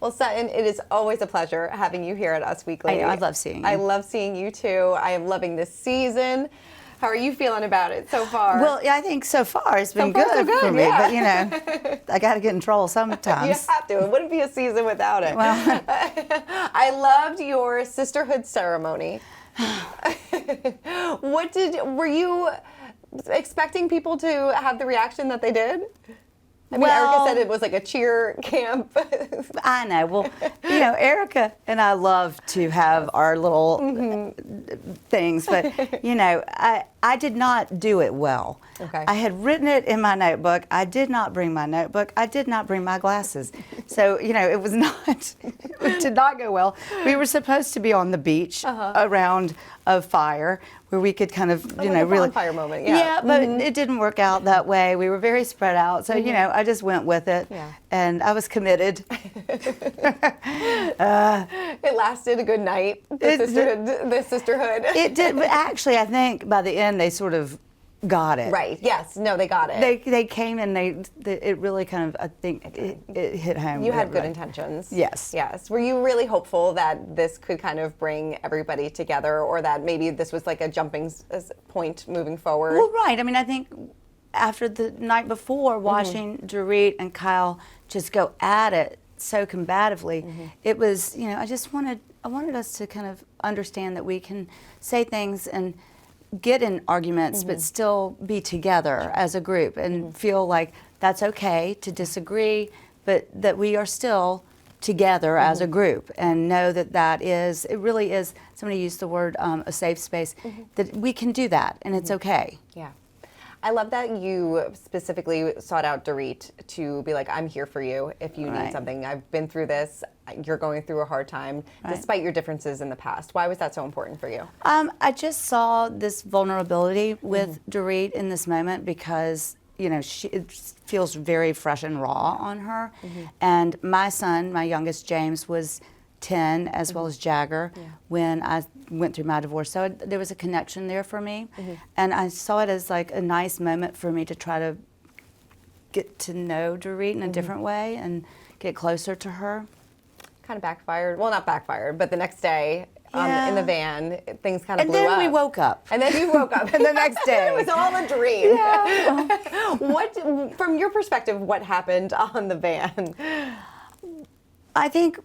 Well, Sutton, it is always a pleasure having you here at Us Weekly. I know, I love seeing you. I love seeing you too. I am loving this season. How are you feeling about it so far? Well, yeah, I think so far it's been so good for me, yeah. but you know, I got to get in trouble sometimes. You have to. It wouldn't be a season without it. Well, I loved your sisterhood ceremony. Were you expecting people to have the reaction that they did? I mean, well, Erika said it was like a cheer camp. I know. Well, you know, Erika and I love to have our little things, but you know, I did not do it well. Okay. I had written it in my notebook. I did not bring my notebook. I did not bring my glasses. So, you know, it was not, it did not go well. We were supposed to be on the beach around a fire where we could kind of, you know, like a really. bonfire moment, Yeah, but it didn't work out that way. We were very spread out. So, you know, I just went with it. Yeah. And I was committed. It lasted a good night, the sisterhood. It did, but actually, I think by the end they sort of got it. Right. Yes. No, they got it. They came and it really kind of, I think it hit home. You with had good everybody. intentions. Yes. Yes. Were you really hopeful that this could kind of bring everybody together, or that maybe this was like a jumping point moving forward? Well, right. I mean, I think after the night before, watching Dorit and Kyle just go at it so combatively, it was, you know, I wanted us to kind of understand that we can say things and get in arguments, but still be together as a group and feel like that's okay to disagree, but that we are still together as a group, and know that that is, it really is, somebody used the word a safe space, that we can do that and it's okay. Yeah. I love that you specifically sought out Dorit to be like, I'm here for you if you need something. I've been through this. You're going through a hard time, despite your differences in the past. Why was that so important for you? I just saw this vulnerability with Dorit in this moment because, you know, it feels very fresh and raw on her. And my son, my youngest, James, was 10, as well as Jagger, when I went through my divorce. So there was a connection there for me. And I saw it as like a nice moment for me to try to get to know Dorit in a different way and get closer to her. Kind of backfired. Well, not backfired, but the next day in the van, things kind of blew up. And then we woke up. And then you woke up. And the next day. It was all a dream. Yeah. What, from your perspective, what happened on the van? I think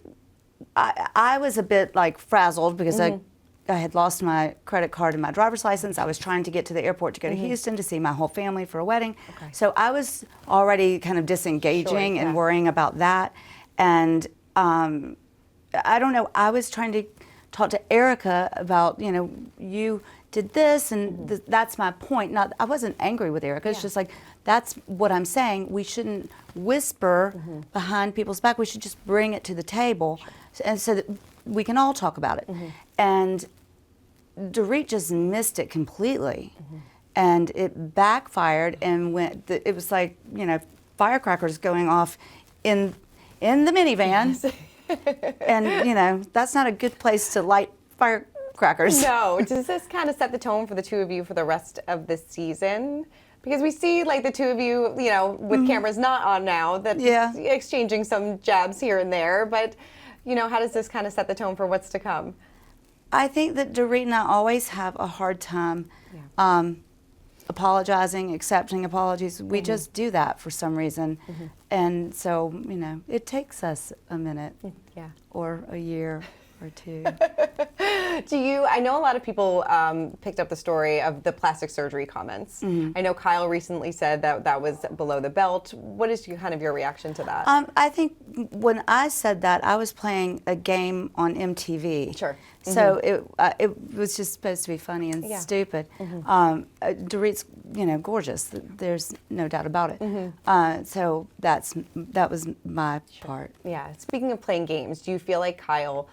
I was a bit like frazzled because I had lost my credit card and my driver's license. I was trying to get to the airport to go to Houston to see my whole family for a wedding. So I was already kind of disengaging and worrying about that. And I don't know, I was trying to talk to Erika about, you know, you did this and that's my point. Not, I wasn't angry with Erika. It's just like, that's what I'm saying. We shouldn't whisper behind people's back. We should just bring it to the table, and so that we can all talk about it. And Dorit just missed it completely, and it backfired. And it was like, you know, firecrackers going off in the minivan, and you know, that's not a good place to light firecrackers. No. Does this kind of set the tone for the two of you for the rest of the season? Because we see, like, the two of you, you know, with cameras not on now, that exchanging some jabs here and there. But, you know, how does this kind of set the tone for what's to come? I think that Dorit and I always have a hard time apologizing, accepting apologies. We just do that for some reason. And so, you know, it takes us a minute or a year or two. I know a lot of people picked up the story of the plastic surgery comments. I know Kyle recently said that that was below the belt. What is kind of your reaction to that? I think when I said that, I was playing a game on MTV. Sure. So it was just supposed to be funny and stupid. Dorit's, you know, gorgeous. There's no doubt about it. So that was my part. Yeah. Speaking of playing games, do you feel like Kyle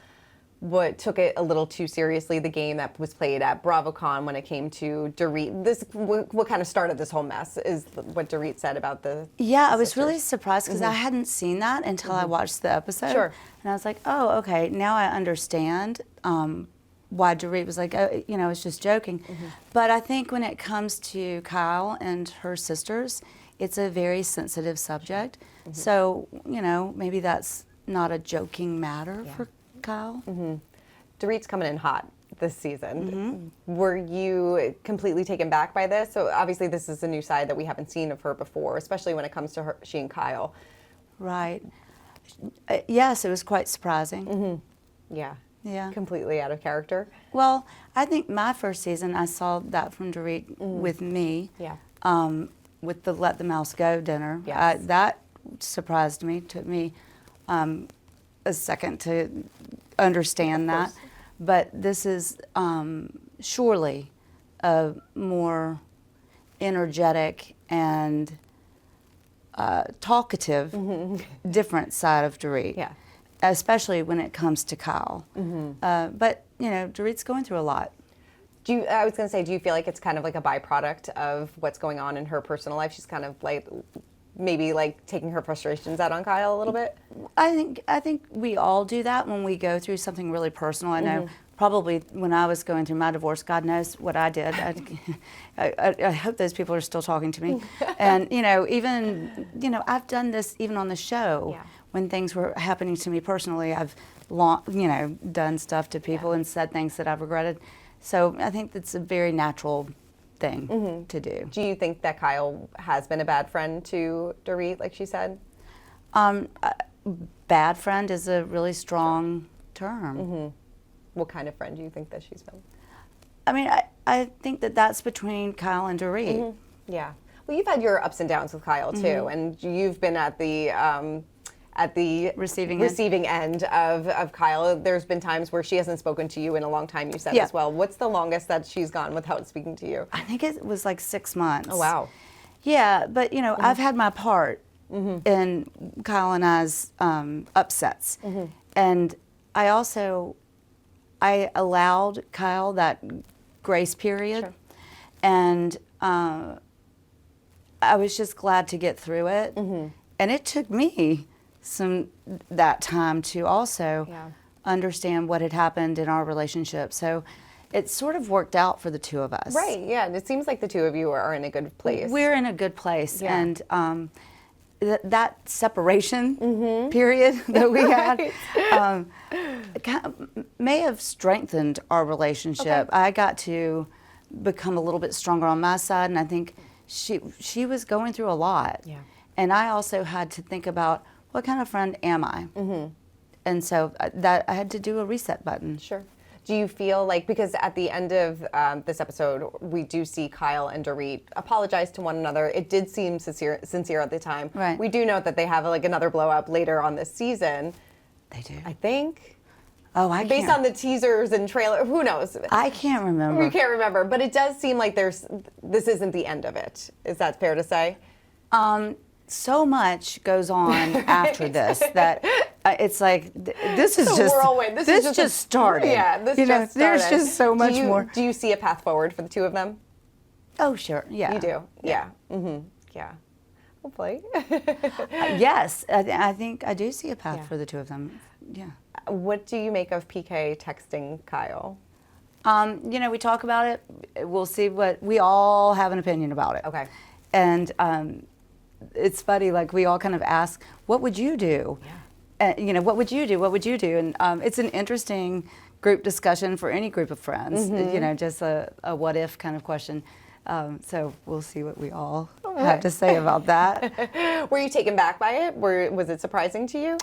took it a little too seriously, the game that was played at BravoCon when it came to Dorit? What kind of started this whole mess is what Dorit said about the I was really surprised because I hadn't seen that until I watched the episode. Sure. And I was like, oh, okay, now I understand why Dorit was like, oh, you know, it's just joking. But I think when it comes to Kyle and her sisters, it's a very sensitive subject. So, you know, maybe that's not a joking matter for Kyle. Dorit's coming in hot this season. Were you completely taken back by this? So obviously this is a new side that we haven't seen of her before, especially when it comes to she and Kyle. Right. Yes, it was quite surprising. Yeah. Yeah. Completely out of character. Well, I think my first season, I saw that from Dorit with me. Yeah. With the Let the Mouse Go dinner. Yes. That surprised me. Took me a second to understand that. But this is surely a more energetic and talkative, different side of Dorit. Yeah. Especially when it comes to Kyle. But, you know, Dorit's going through a lot. I was going to say, do you feel like it's kind of like a byproduct of what's going on in her personal life? She's kind of like, maybe like taking her frustrations out on Kyle a little bit? I think we all do that when we go through something really personal. I know probably when I was going through my divorce, God knows what I did. I hope those people are still talking to me. And, you know, even, you know, I've done this even on the show. Yeah. When things were happening to me personally, I've, you know, done stuff to people and said things that I've regretted. So I think that's a very natural thing to do. Do you think that Kyle has been a bad friend to Dorit, like she said? Bad friend is a really strong term. What kind of friend do you think that she's been? I mean, I think that that's between Kyle and Dorit. Yeah. Well, you've had your ups and downs with Kyle too, and you've been at the receiving end of Kyle. There's been times where she hasn't spoken to you in a long time, you said as well. What's the longest that she's gone without speaking to you? I think it was like 6 months. Oh, wow. Yeah, but you know, I've had my part in Kyle and I's upsets. And I allowed Kyle that grace period. And I was just glad to get through it. And it took me that time to also understand what had happened in our relationship. So it sort of worked out for the two of us. Right, yeah. And it seems like the two of you are in a good place. We're in a good place. And that separation period that we had may have strengthened our relationship. I got to become a little bit stronger on my side, and I think she was going through a lot. Yeah. And I also had to think about, what kind of friend am I? And so that I had to do a reset button. Sure. Do you feel like, because at the end of this episode, we do see Kyle and Dorit apologize to one another. It did seem sincere at the time. Right. We do note that they have like another blow up later on this season. They do. I think. Oh, I can't. Based on the teasers and trailer, who knows? I can't remember. We can't remember, but it does seem like this isn't the end of it. Is that fair to say? So much goes on after this that it's like this is just whirlwind. This just started. Yeah, this you know, just started. There's just so much more. Do you see a path forward for the two of them? Oh, sure. Yeah. You do. Yeah. Yeah. Hopefully. Yes, I think I do see a path for the two of them. Yeah. What do you make of PK texting Kyle? You know, we talk about it. We'll see what we all have an opinion about it. Okay. And it's funny, like we all kind of ask, what would you do? Yeah. You know, what would you do? What would you do? And it's an interesting group discussion for any group of friends. You know, just a what if kind of question. So we'll see what we all have to say about that. Were you taken back by it? Was it surprising to you?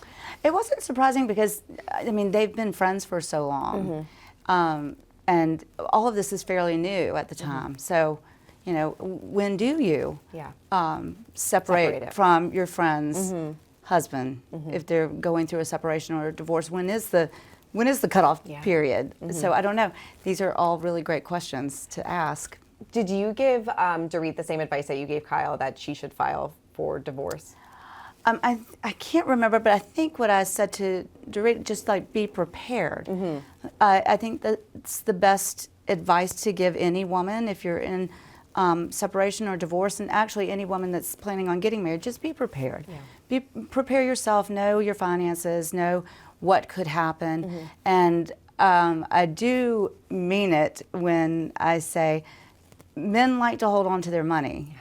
It wasn't surprising because, I mean, they've been friends for so long. And all of this is fairly new at the time. So, you know, when do you separate from your friend's husband if they're going through a separation or a divorce? When is the cutoff period? So I don't know. These are all really great questions to ask. Did you give Dorit the same advice that you gave Kyle, that she should file for divorce? I can't remember, but I think what I said to Dorit, just like be prepared. I think that's the best advice to give any woman if you're in separation or divorce, and actually any woman that's planning on getting married. Just be prepared. Prepare yourself. Know your finances. Know what could happen. And I do mean it when I say men like to hold on to their money.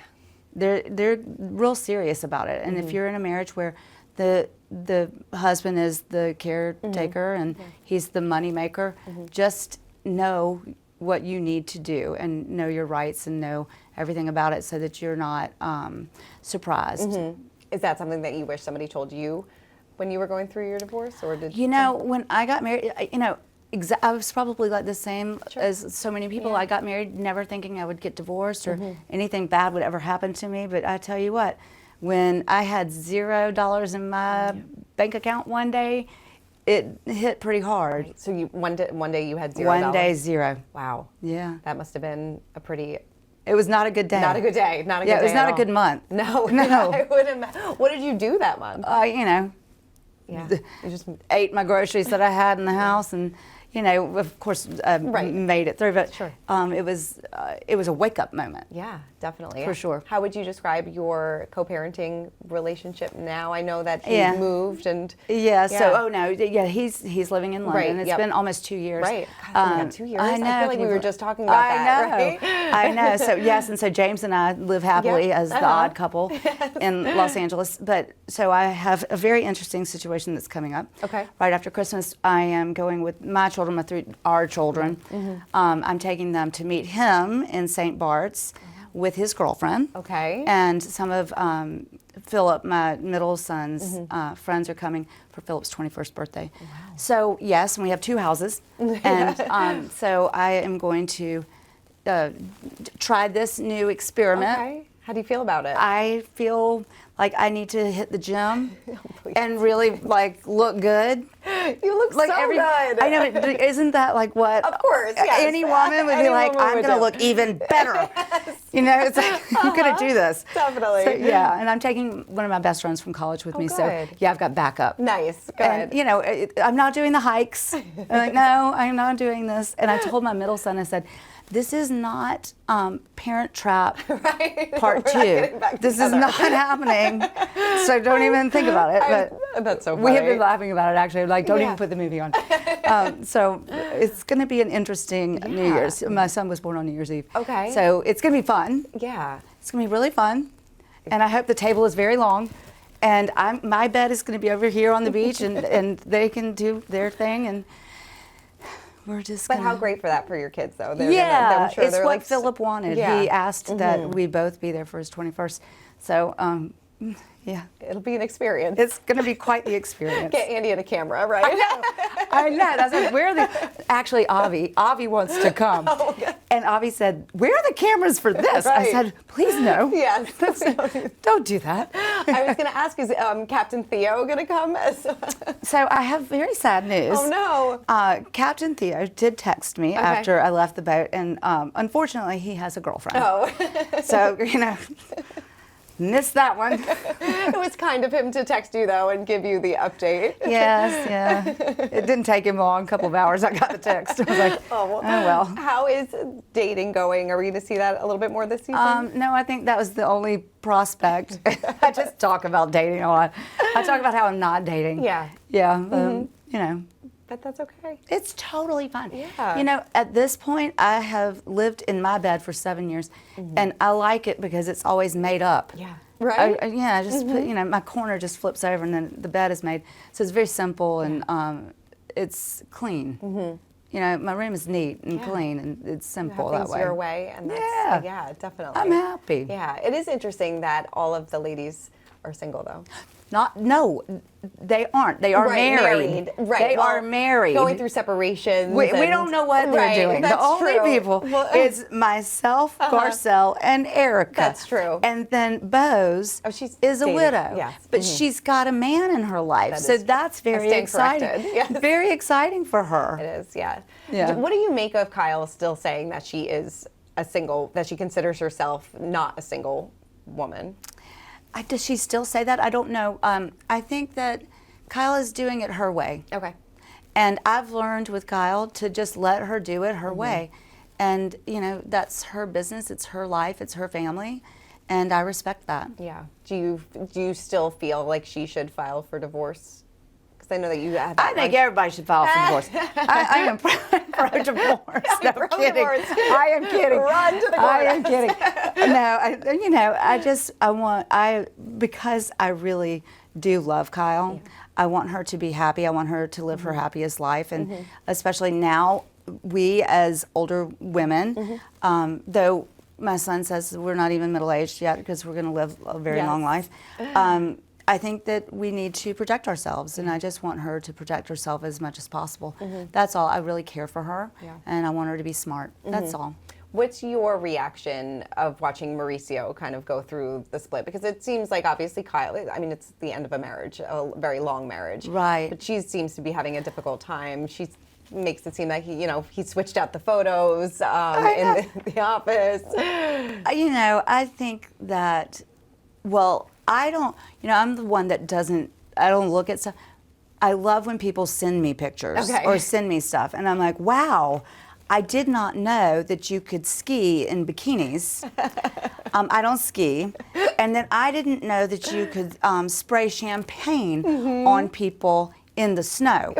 They're real serious about it. And if you're in a marriage where the the husband is the caretaker and he's the money maker. Just know what you need to do and know your rights and know everything about it so that you're not surprised. Is that something that you wish somebody told you when you were going through your divorce, or did you know, when I got married, you know, I was probably like the same as so many people. I got married never thinking I would get divorced or anything bad would ever happen to me. But I tell you what, when I had $0 in my bank account one day, it hit pretty hard. Right. So you one day you had $0. One day, zero. Wow. Yeah. That must have been a pretty. It was not a good day. Not a good day. Not a good day. Yeah, it was not at a good all. month. No. No. I wouldn't. What did you do that month? You know, Yeah. You just ate my groceries that I had in the house, and you know, of course, made it through. But it was a wake up moment. Yeah, definitely. For sure. How would you describe your co-parenting relationship now? I know that he moved and. He's living in London. It's been almost 2 years. Right. God, it's been 2 years. I know. I feel like we were just talking about that. Right? I know. So yes, and so James and I live happily as the odd couple in Los Angeles. But so I have a very interesting situation that's coming up. Okay. Right after Christmas, I am going with my children, our children. I'm taking them to meet him in St. Bart's with his girlfriend. Okay. And some of Philip, my middle son's friends are coming for Philip's 21st birthday. Wow. So yes, and we have 2 houses. And so I am going to try this new experiment. Okay. How do you feel about it? I feel like I need to hit the gym and really like look good. You look like so good. I know, but isn't that like what? Of course, yes. Any woman would be like, I'm going to look even better. Yes. You know, it's like, I'm going to do this. Definitely. So, yeah, and I'm taking one of my best friends from college with me. Good. So yeah, I've got backup. Nice. Good. And you know, I'm not doing the hikes. I'm like, no, I'm not doing this. And I told my middle son, I said, this is not Parent Trap Part 2. This is not happening. So don't even think about it. But that's so funny. We have been laughing about it actually. Like, don't even put the movie on. So it's going to be an interesting New Year's. My son was born on New Year's Eve. Okay. So it's going to be fun. Yeah. It's going to be really fun. And I hope the table is very long. And my bed is going to be over here on the beach, and they can do their thing. And we're just But how great for your kids, though. I'm sure it's they're what like, Philip wanted. Yeah. He asked that we both be there for his 21st. So, yeah. It'll be an experience. It's going to be quite the experience. Get Andy in a camera, right? I know. That's like, where are the... Actually, Avi wants to come. Oh, okay. And Avi said, where are the cameras for this? Right. I said, please no. Yes. Don't do that. I was going to ask, is Captain Theo going to come? So I have very sad news. Oh, no. Captain Theo did text me after I left the boat, and unfortunately, he has a girlfriend. Oh. So, you know... Missed that one. It was kind of him to text you, though, and give you the update. Yes, yeah. It didn't take him long. A couple of hours, I got the text. I was like, oh well. How is dating going? Are we going to see that a little bit more this season? No, I think that was the only prospect. I just talk about dating a lot. I talk about how I'm not dating. Yeah. Yeah, you know. But that's okay. It's totally fun. Yeah. You know, at this point, I have lived in my bed for 7 years, and I like it because it's always made up. Yeah. Right? I just put, you know, my corner just flips over, and then the bed is made. So it's very simple, and it's clean. You know, my room is neat and clean, and it's simple that way. Your way, and that's, yeah, definitely. I'm happy. Yeah, it is interesting that all of the ladies are single, though. No, they aren't. They are married. Right. They are married. Going through separations. We don't know what they're doing. That's the only true. people is myself, Garcelle, and Erika. That's true. And then Bose is dating. a widow. Yes. But she's got a man in her life. That so is that's very exciting. Yes. Very exciting for her. It is, yeah. Yeah. What do you make of Kyle still saying that she is that she considers herself not a single woman? Does she still say that? I don't know. I think that Kyle is doing it her way. Okay. And I've learned with Kyle to just let her do it her way. And, you know, that's her business. It's her life. It's her family. And I respect that. Yeah. Do you still feel like she should file for divorce? I know that you have that. I think everybody should file for divorce. I am pro-divorce. No, I'm kidding. I am kidding. Run to the courthouse. I am kidding. No, because I really do love Kyle. Yeah. I want her to be happy. I want her to live her happiest life, and especially now, we as older women, though my son says we're not even middle-aged yet because we're going to live a very long life. I think that we need to protect ourselves, and I just want her to protect herself as much as possible. That's all. I really care for her, and I want her to be smart. That's all. What's your reaction of watching Mauricio kind of go through the split? Because it seems like obviously Kyle, I mean, it's the end of a marriage, a very long marriage. Right. But she seems to be having a difficult time. She makes it seem like he switched out the photos in the office. I think that, well, I don't, I'm the one that I don't look at stuff. I love when people send me pictures or send me stuff, and I'm like, wow, I did not know that you could ski in bikinis. I don't ski. And then I didn't know that you could spray champagne on people in the snow,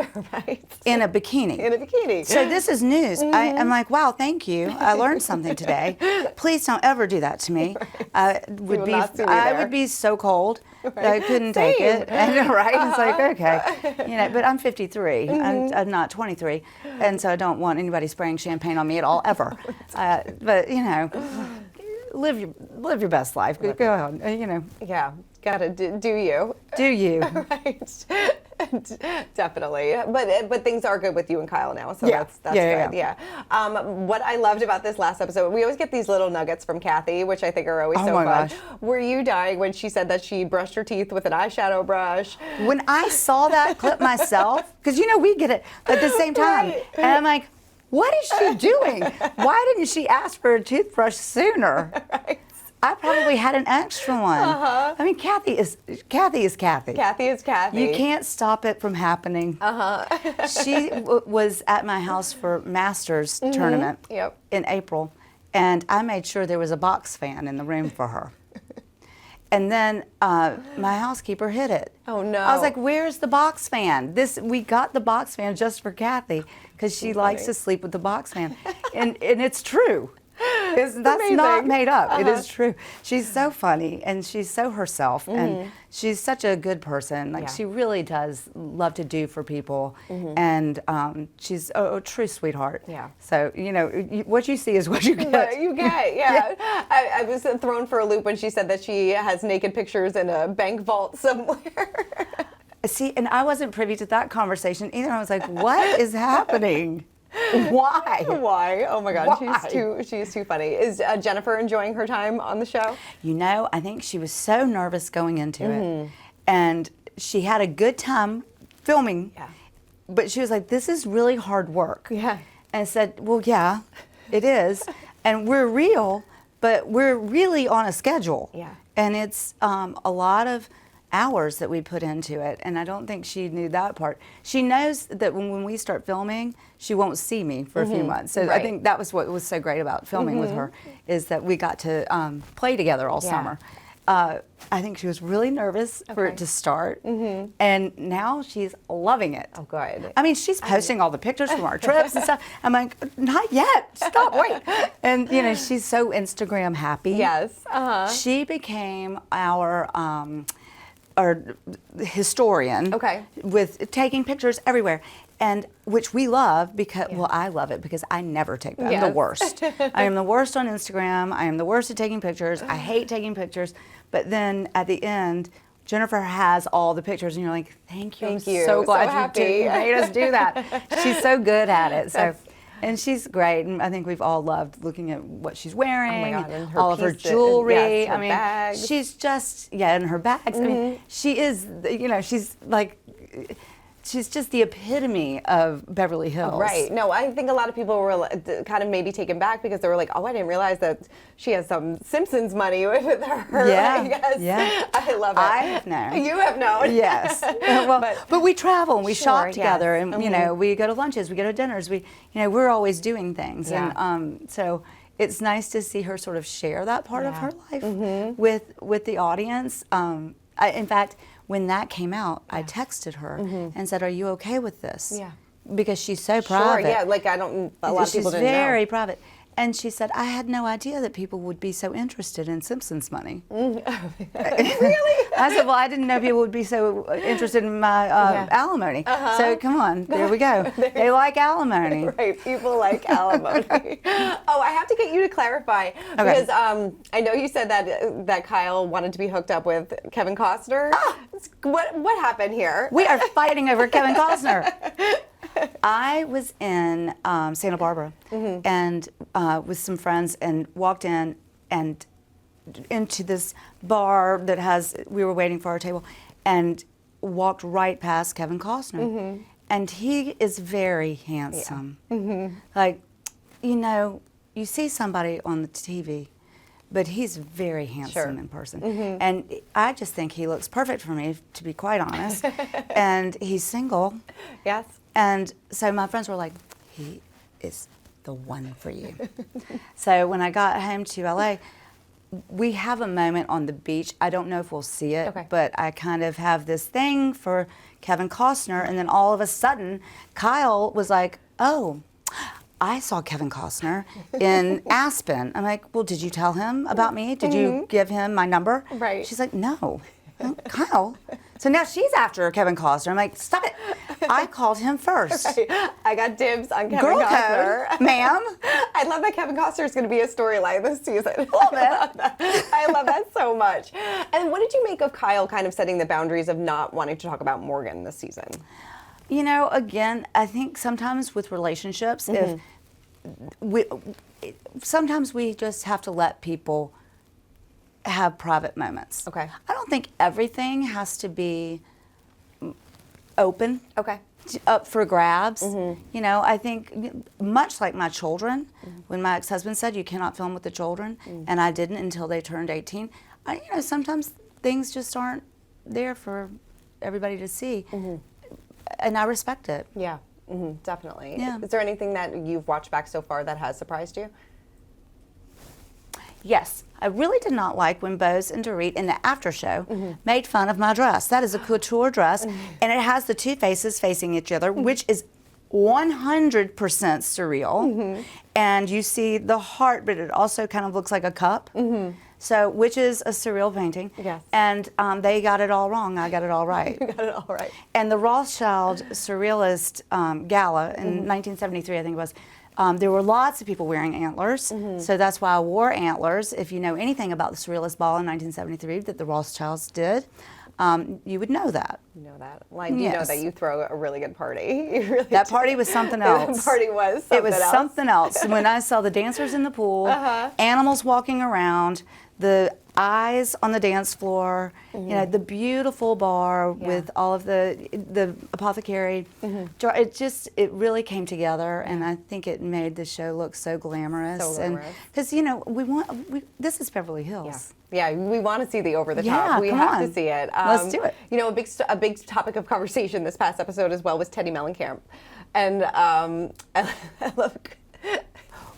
in a bikini. In a bikini. So this is news. I'm like, wow, thank you. I learned something today. Please don't ever do that to me. I would be so cold that I couldn't take it. Right? It's like, okay. But I'm 53. I'm not 23. And so I don't want anybody spraying champagne on me at all, ever. But, live your best life. Go on, Yeah, gotta do you. Do you. Right. Definitely. But things are good with you and Kyle now, so that's good. Yeah. What I loved about this last episode, we always get these little nuggets from Kathy, which I think are always so fun. Gosh. Were you dying when she said that she brushed her teeth with an eyeshadow brush? When I saw that clip myself, because we get it at the same time, and I'm like, what is she doing? Why didn't she ask for a toothbrush sooner? Right. I probably had an extra one. I mean, Kathy is Kathy. Kathy is Kathy. You can't stop it from happening. She was at my house for Masters tournament in April, and I made sure there was a box fan in the room for her. And then my housekeeper hid it. Oh no! I was like, "Where's the box fan?" We got the box fan just for Kathy because she likes to sleep with the box fan, and it's true. That's amazing. Not made up. It is true. She's so funny, and she's so herself, and she's such a good person. Like she really does love to do for people, and she's a true sweetheart. Yeah. So what you see is what you get. You get, yeah. I was thrown for a loop when she said that she has naked pictures in a bank vault somewhere. See, and I wasn't privy to that conversation either. I was like, what is happening? Why? Why? Oh my God, she's too funny. Is Jennifer enjoying her time on the show? I think she was so nervous going into it, and she had a good time filming. Yeah. But she was like, "This is really hard work." Yeah. And I said, "Well, yeah, it is, and we're real, but we're really on a schedule. Yeah. And it's a lot of hours that we put into it, and I don't think she knew that part. She knows that when we start filming, she won't see me for a few months. So I think that was what was so great about filming with her, is that we got to play together all summer. I think she was really nervous for it to start, and now she's loving it. Oh, good. I mean, she's posting all the pictures from our trips and stuff. I'm like, not yet. Stop, wait. And she's so Instagram happy. Yes. She became our historian. Okay. With taking pictures everywhere. And which we love because, well, I love it because I never take them. I'm the worst. I am the worst on Instagram. I am the worst at taking pictures. I hate taking pictures. But then at the end, Jennifer has all the pictures, and you're like, thank you. Thank you. So glad happy. you made us do that. She's so good at it. So. And she's great, and I think we've all loved looking at what she's wearing, oh my God, and all of her jewelry. Her bags. She's just, and her bags. I mean, she is, she's like, she's just the epitome of Beverly Hills. Right. No, I think a lot of people were kind of maybe taken back because they were like, oh, I didn't realize that she has some Simpsons money with her. Yeah. I guess. Yeah. I love it. I have known. You have known. Yes. But we travel and we shop together, yes. and we go to lunches, we go to dinners. We're always doing things, and so it's nice to see her sort of share that part of her life with the audience. In fact, when that came out, I texted her and said, "Are you okay with this?" Yeah. Because she's so private. Sure, yeah, like a lot of people didn't know. She's very private. And she said, "I had no idea that people would be so interested in Simpson's money." Really? I said, "Well, I didn't know people would be so interested in my alimony." So come on, there we go. They like alimony. Right, people like alimony. Oh, I have to get you to clarify because I know you said that Kyle wanted to be hooked up with Kevin Costner. What happened here? We are fighting over Kevin Costner. I was in Santa Barbara and with some friends and walked in and into this bar that we were waiting for our table and walked right past Kevin Costner. And he is very handsome. Like, you know, you see somebody on the TV, but he's very handsome in person. And I just think he looks perfect for me, to be quite honest. And he's single. Yes. And so my friends were like, he is the one for you. So when I got home to LA, we have a moment on the beach. I don't know if we'll see it, but I kind of have this thing for Kevin Costner. And then all of a sudden, Kyle was like, "Oh, I saw Kevin Costner in Aspen." I'm like, "Well, did you tell him about me? Did you give him my number?" Right. She's like, "No." Kyle. So now she's after Kevin Costner. I'm like, "Stop it. I called him first." Right. I got dibs on Kevin Girl Costner. code, ma'am. I love that Kevin Costner is going to be a storyline this season. I love that so much. And what did you make of Kyle kind of setting the boundaries of not wanting to talk about Morgan this season? You know, again, I think sometimes with relationships, sometimes we just have to let people have private moments. Okay. I don't think everything has to be open. Okay. Up for grabs. You know, I think much like my children, when my ex-husband said you cannot film with the children, and I didn't until they turned 18, you know, sometimes things just aren't there for everybody to see. And I respect it. Yeah, definitely. Yeah. Is there anything that you've watched back so far that has surprised you? Yes, I really did not like when Bose and Dorit in the after show made fun of my dress. That is a couture dress, and it has the two faces facing each other, which is 100% surreal. And you see the heart, but it also kind of looks like a cup. So, which is a surreal painting. Yes. And they got it all wrong. I got it all right. You got it all right. And the Rothschild Surrealist Gala in 1973, I think it was, there were lots of people wearing antlers, so that's why I wore antlers. If you know anything about the Surrealist Ball in 1973 that the Rothschilds did, you would know that. You know that. Like, you know that you throw a really good party. You really That party was something else. The party was something else. It was something else. When I saw the dancers in the pool, animals walking around, the eyes on the dance floor, you know, the beautiful bar with all of the apothecary. It really came together, and I think it made the show look so glamorous. So glamorous. Because, you know, this is Beverly Hills. Yeah, we want to see the over the top. Yeah, we come have on. to see it. Let's do it. You know, a big topic of conversation this past episode as well was Teddy Mellencamp, and I love.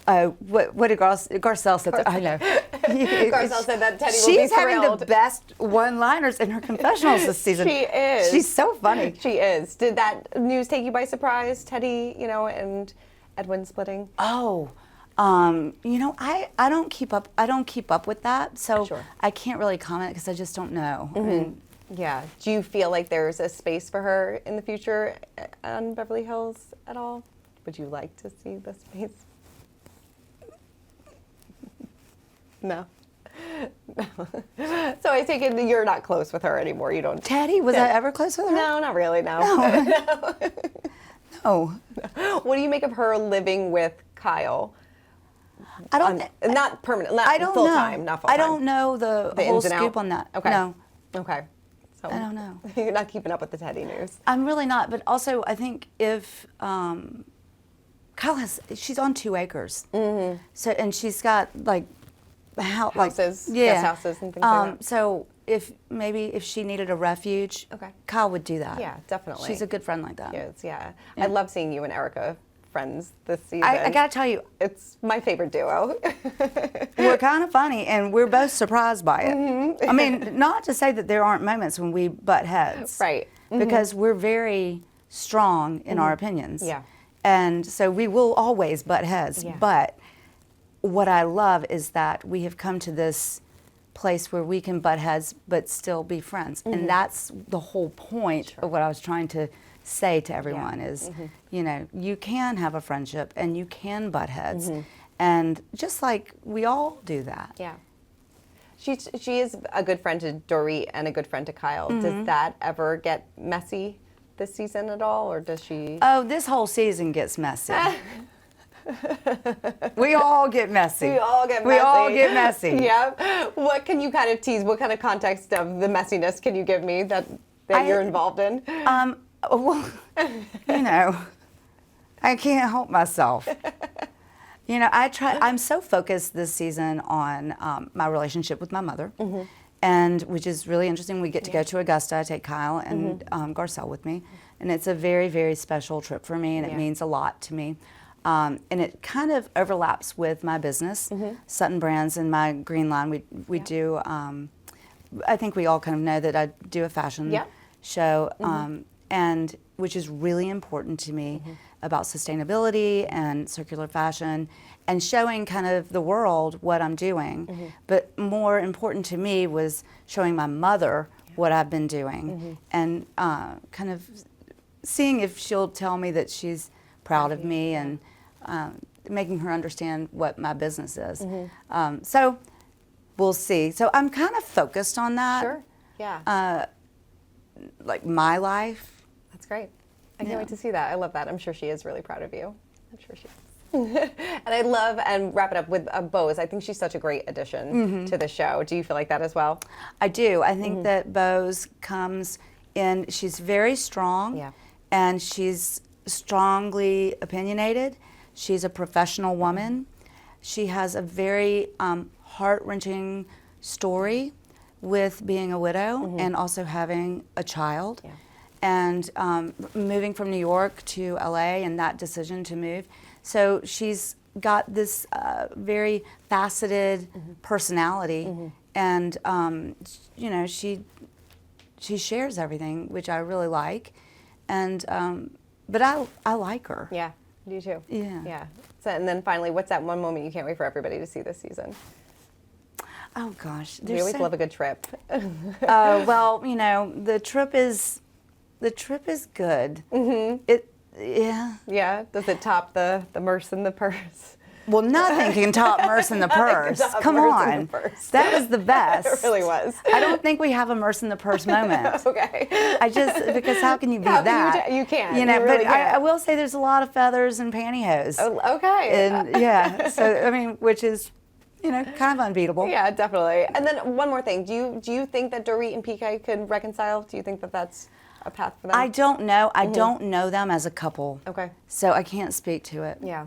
What did Garcelle said? I know. Garcelle said that Teddy will be She's thrilled. having the best one-liners in her confessionals this season. She is. She's so funny. She is. Did that news take you by surprise, Teddy? You know, and Edwin splitting. Oh, you know, I don't keep up. I don't keep up with that, so I can't really comment because I just don't know. I mean, yeah. Do you feel like there's a space for her in the future on Beverly Hills at all? Would you like to see the space? No. So I take it that you're not close with her anymore. You don't. Teddy, was I ever close with her? No, not really. No. No. What do you make of her living with Kyle? I don't. Not permanent. Not I don't full know. time. Not full time. I don't know the whole ins and scoop out? on that. Okay. No. Okay. So I don't know. You're not keeping up with the Teddy news. I'm really not. But also, I think if Kyle she's on 2 acres. So, and she's got like houses, guest guest houses and things like that. So if she needed a refuge, Kyle would do that. Yeah, definitely. She's a good friend like that. Yes, yeah. I love seeing you and Erika friends this season. I got to tell you, it's my favorite duo. we're kind of funny, and we're both surprised by it. I mean, not to say that there aren't moments when we butt heads. Right. Because we're very strong in our opinions. Yeah. And so we will always butt heads. Yeah. But what I love is that we have come to this place where we can butt heads but still be friends. And that's the whole point of what I was trying to say to everyone is, you know, you can have a friendship and you can butt heads. And just like we all do that. Yeah. She is a good friend to Dorit and a good friend to Kyle. Does that ever get messy this season at all, or does she? Oh, this whole season gets messy. We all get messy. We all get messy. We all get messy. Yep. What can you kind of tease? What kind of context of the messiness can you give me that you're involved in? Well, you know, I can't help myself. You know, I'm so focused this season on my relationship with my mother, and which is really interesting. We get to go to Augusta. I take Kyle and Garcelle with me, and it's a very, very special trip for me, and it means a lot to me. And it kind of overlaps with my business, Sutton Brands, and my Green Line. We do. I think we all kind of know that I do a fashion show, and which is really important to me about sustainability and circular fashion, and showing kind of the world what I'm doing. But more important to me was showing my mother what I've been doing, and kind of seeing if she'll tell me that she's proud of me, and making her understand what my business is. So we'll see. So I'm kind of focused on that. Sure. Yeah. Like my life. That's great. I can't wait to see that. I love that. I'm sure she is really proud of you. I'm sure she is. And I love, and wrap it up with Bose. I think she's such a great addition to the show. Do you feel like that as well? I do. I think that Bose comes in, she's very strong, and she's strongly opinionated. She's a professional woman. She has a very heart-wrenching story with being a widow and also having a child. And moving from New York to LA, and that decision to move. So she's got this very faceted personality, and you know, she shares everything, which I really like, and but I like her. Yeah, you too. Yeah. Yeah. So, and then finally, what's that one moment you can't wait for everybody to see this season? Oh gosh, We always love a good trip. Well, you know, the trip is good. Yeah. Does it top the merce in the purse? Well, nothing can top merce in the purse. Come on. That was the best. It really was. I don't think we have a merce in the purse moment. Okay. Because how can you beat that? You can't. You know, you really but I will say there's a lot of feathers and pantyhose. Oh, okay. And yeah, so I mean, which is, you know, kind of unbeatable. Yeah, definitely. And then one more thing. Do you think that Dorit and PK could reconcile? Do you think that that's a path for them? I don't know. I don't know them as a couple. Okay. So I can't speak to it. Yeah.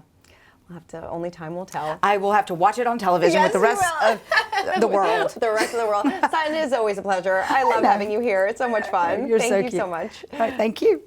We'll have to, only time will tell. I will have to watch it on television with the rest of the world. The rest of the world. Sutton, it is always a pleasure. I love having you here. It's so much fun. You're Thank so you cute. so much. All right, thank you.